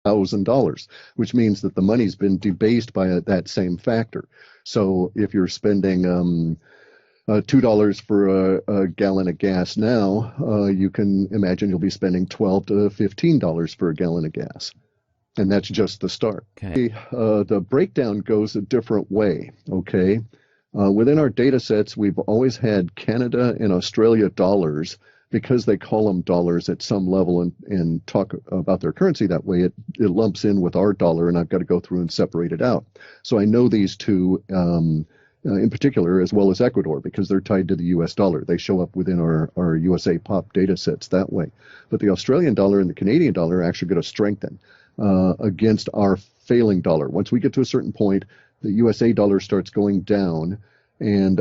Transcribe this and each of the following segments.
$1,000, which means that the money's been debased by that same factor. So if you're spending $2 for a gallon of gas now, you can imagine you'll be spending $12 to $15 for a gallon of gas. And that's just the start. Okay. The breakdown goes a different way, okay? Within our data sets, we've always had Canada and Australia dollars because they call them dollars at some level and talk about their currency that way. It lumps in with our dollar, and I've got to go through and separate it out. So I know these two in particular, as well as Ecuador, because they're tied to the U.S. dollar. They show up within our USA POP data sets that way. But the Australian dollar and the Canadian dollar are actually going to strengthen against our failing dollar. Once we get to a certain point, the USA dollar starts going down, and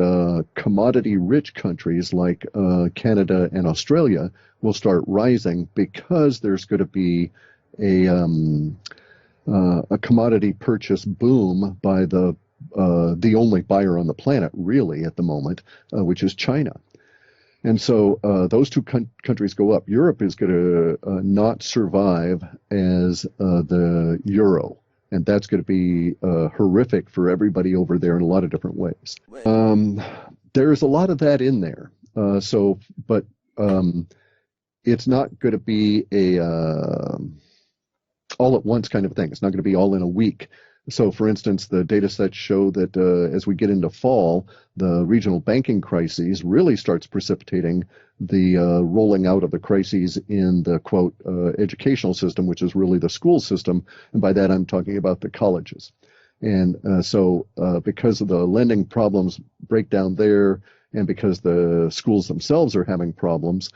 commodity-rich countries like Canada and Australia will start rising because there's going to be a commodity purchase boom by the only buyer on the planet, really, at the moment, which is China. And so those two countries go up. Europe is going to not survive as the euro. And that's going to be horrific for everybody over there in a lot of different ways. There's a lot of that in there. But it's not going to be a all at once kind of thing. It's not going to be all in a week. So, for instance, the data sets show that as we get into fall, the regional banking crises really starts precipitating the rolling out of the crises in the, quote, educational system, which is really the school system. And by that, I'm talking about the colleges. And so because of the lending problems break down there, and because the schools themselves are having problems,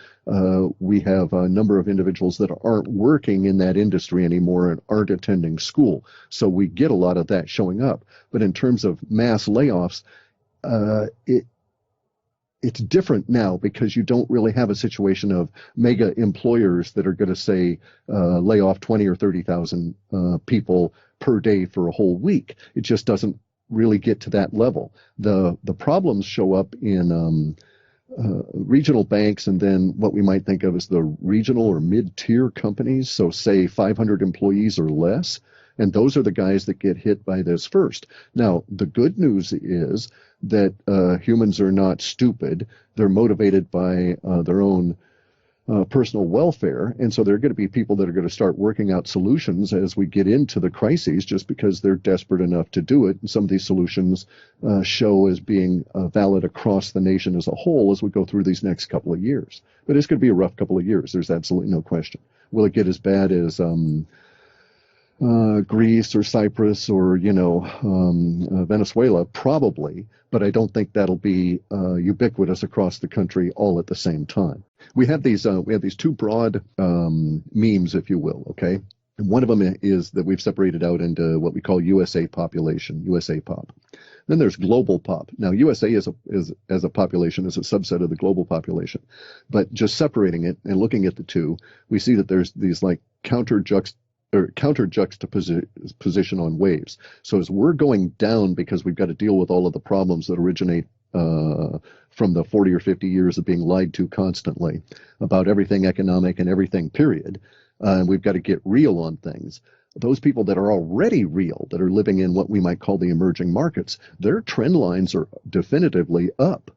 we have a number of individuals that aren't working in that industry anymore and aren't attending school. So we get a lot of that showing up. But in terms of mass layoffs, it's different now because you don't really have a situation of mega employers that are going to say lay off 20 or 30,000 people per day for a whole week. It just doesn't really get to that level. The problems show up in regional banks and then what we might think of as the regional or mid-tier companies, so say 500 employees or less, and those are the guys that get hit by this first. Now, the good news is that humans are not stupid. They're motivated by their own personal welfare, and so there are going to be people that are going to start working out solutions as we get into the crises just because they're desperate enough to do it. And some of these solutions show as being valid across the nation as a whole as we go through these next couple of years. But it's going to be a rough couple of years. There's absolutely no question. Will it get as bad as Greece or Cyprus or, Venezuela? Probably, but I don't think that'll be ubiquitous across the country all at the same time. We have these two broad memes, if you will, okay? And one of them is that we've separated out into what we call USA population, USA pop. Then there's global pop. Now, USA is as a population is a subset of the global population. But just separating it and looking at the two, we see that there's these like counter juxtaposition on waves. So as we're going down because we've got to deal with all of the problems that originate from the 40 or 50 years of being lied to constantly about everything economic and everything, period, and we've got to get real on things. Those people that are already real, that are living in what we might call the emerging markets, their trend lines are definitively up.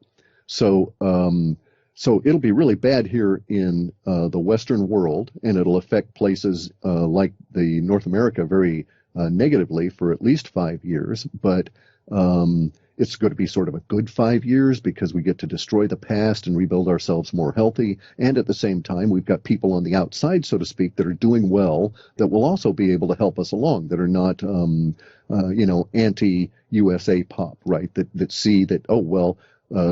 So it'll be really bad here in the Western world, and it'll affect places like the North America very negatively for at least 5 years. But it's going to be sort of a good 5 years because we get to destroy the past and rebuild ourselves more healthy. And at the same time, we've got people on the outside, so to speak, that are doing well that will also be able to help us along, that are not, anti-USA pop, right? That see that,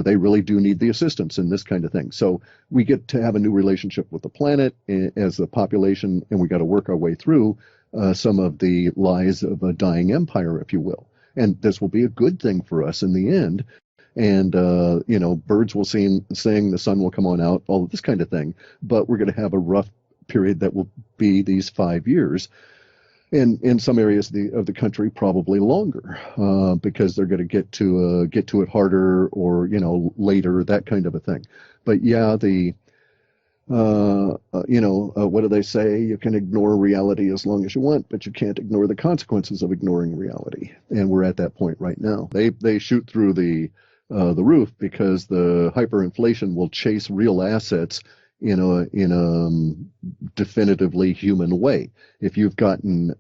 they really do need the assistance and this kind of thing. So we get to have a new relationship with the planet as a population, and we got to work our way through some of the lies of a dying empire, if you will. And this will be a good thing for us in the end. And, birds will sing, the sun will come on out, all of this kind of thing. But we're going to have a rough period that will be these 5 years. And in some areas of the country, probably longer, because they're going to get to it harder or, later, that kind of a thing. But yeah, what do they say? You can ignore reality as long as you want, but you can't ignore the consequences of ignoring reality. And we're at that point right now. They shoot through the roof because the hyperinflation will chase real assets in a definitively human way. If you've gotten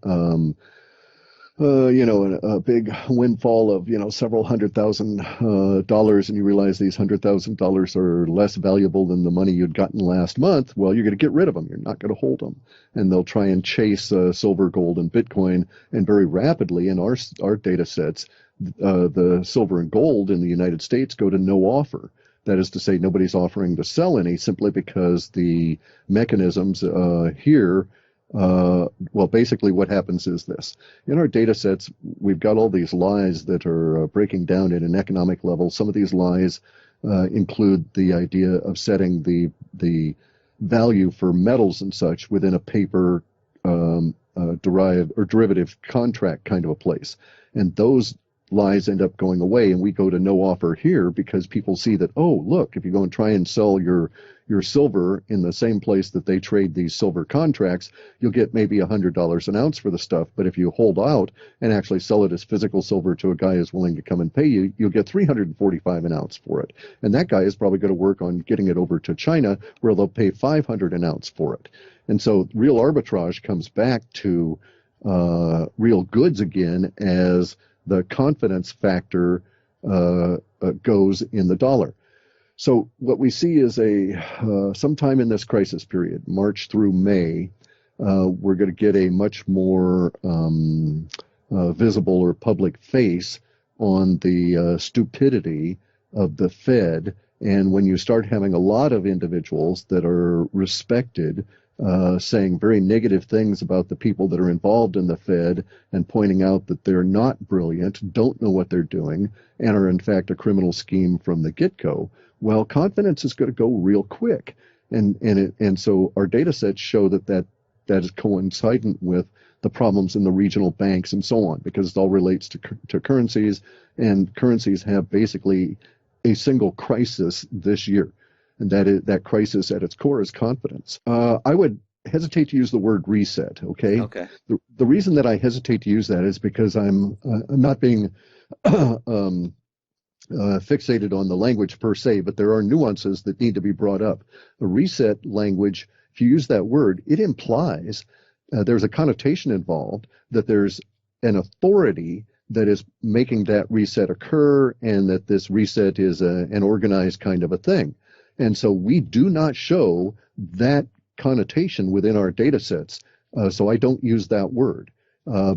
a big windfall of, several $100,000, and you realize these $100,000 are less valuable than the money you'd gotten last month, well, you're going to get rid of them. You're not going to hold them. And they'll try and chase silver, gold, and Bitcoin. And very rapidly in our data sets, the silver and gold in the United States go to no offer. That is to say, nobody's offering to sell any simply because the mechanisms here basically what happens is this. In our data sets, we've got all these lies that are breaking down at an economic level. Some of these lies include the idea of setting the value for metals and such within a paper derived or derivative contract kind of a place. And those lies end up going away, and we go to no offer here because people see that, oh, look, if you go and try and sell your silver in the same place that they trade these silver contracts, you'll get maybe $100 an ounce for the stuff. But if you hold out and actually sell it as physical silver to a guy who's willing to come and pay you, you'll get $345 an ounce for it. And that guy is probably going to work on getting it over to China, where they'll pay $500 an ounce for it. And so real arbitrage comes back to real goods again as the confidence factor goes in the dollar. So what we see is sometime in this crisis period, March through May, we're going to get a much more visible or public face on the stupidity of the Fed. And when you start having a lot of individuals that are respected saying very negative things about the people that are involved in the Fed and pointing out that they're not brilliant, don't know what they're doing, and are in fact a criminal scheme from the get-go, well, confidence is going to go real quick. And so our data sets show that is coincident with the problems in the regional banks and so on, because it all relates to currencies, and currencies have basically a single crisis this year. And that crisis at its core is confidence. I would hesitate to use the word reset, okay? Okay. The reason that I hesitate to use that is because I'm not being fixated on the language per se, but there are nuances that need to be brought up. The reset language, if you use that word, it implies there's a connotation involved that there's an authority that is making that reset occur, and that this reset is an organized kind of a thing. And so we do not show that connotation within our data sets. So I don't use that word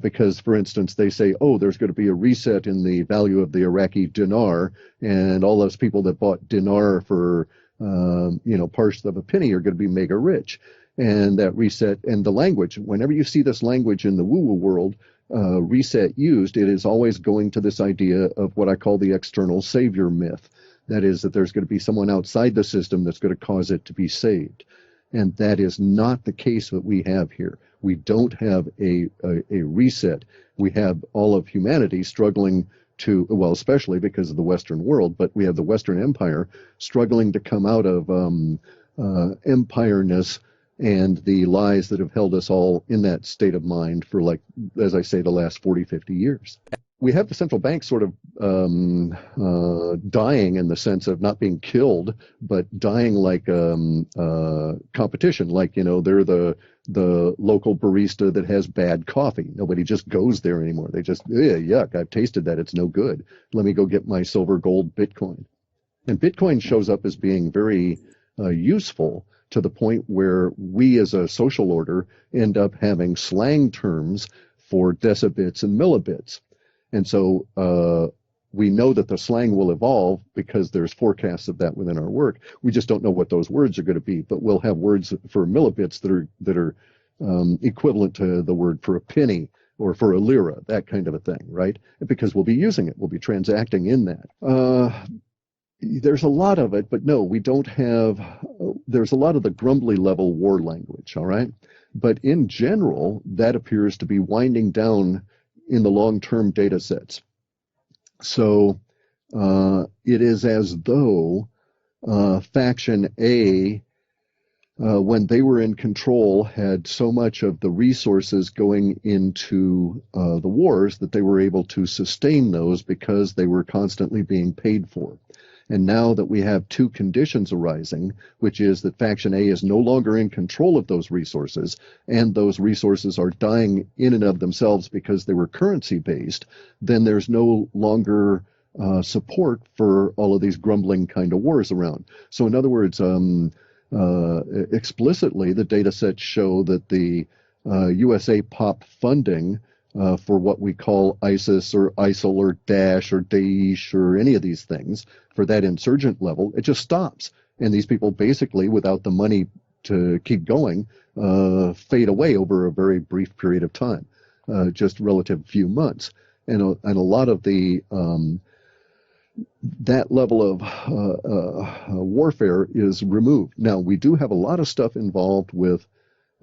because, for instance, they say, oh, there's going to be a reset in the value of the Iraqi dinar, and all those people that bought dinar for, parts of a penny are going to be mega rich. And that reset, and the language, whenever you see this language in the woo-woo world, reset used, it is always going to this idea of what I call the external savior myth. That is, that there's going to be someone outside the system that's going to cause it to be saved. And that is not the case that we have here. We don't have a reset. We have all of humanity struggling to, well, especially because of the Western world, but we have the Western Empire struggling to come out of empireness and the lies that have held us all in that state of mind for, like, as I say, the last 40, 50 years. We have the central bank sort of dying in the sense of not being killed, but dying like competition. Like, they're the local barista that has bad coffee. Nobody just goes there anymore. They just, yuck, I've tasted that. It's no good. Let me go get my silver, gold, Bitcoin. And Bitcoin shows up as being very useful to the point where we as a social order end up having slang terms for decibits and millibits. And so we know that the slang will evolve because there's forecasts of that within our work. We just don't know what those words are going to be, but we'll have words for millibits that are equivalent to the word for a penny or for a lira, that kind of a thing, right? Because we'll be using it. We'll be transacting in that. There's a lot of it, but no, we don't have, there's a lot of the grumbly level war language, all right? But in general, that appears to be winding down in the long-term data sets. So it is as though faction A when they were in control, had so much of the resources going into the wars that they were able to sustain those because they were constantly being paid for. And now that we have two conditions arising, which is that Faction A is no longer in control of those resources, and those resources are dying in and of themselves because they were currency-based, then there's no longer support for all of these grumbling kind of wars around. So in other words, explicitly, the data sets show that the USA POP funding for what we call ISIS or ISIL or Daesh or Daesh or any of these things, for that insurgent level, it just stops. And these people basically, without the money to keep going, fade away over a very brief period of time, just relative few months. And a lot of the that level of warfare is removed. Now, we do have a lot of stuff involved with,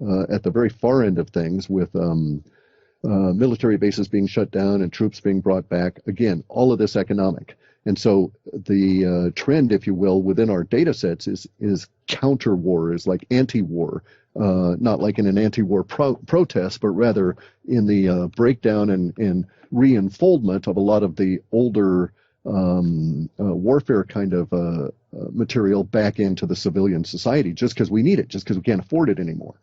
at the very far end of things, with military bases being shut down and troops being brought back. Again, all of this economic. And so the trend, if you will, within our data sets is counter-war, is like anti-war, not like in an anti-war protest, but rather in the breakdown and re-unfoldment of a lot of the older warfare kind of material back into the civilian society, just because we need it, just because we can't afford it anymore.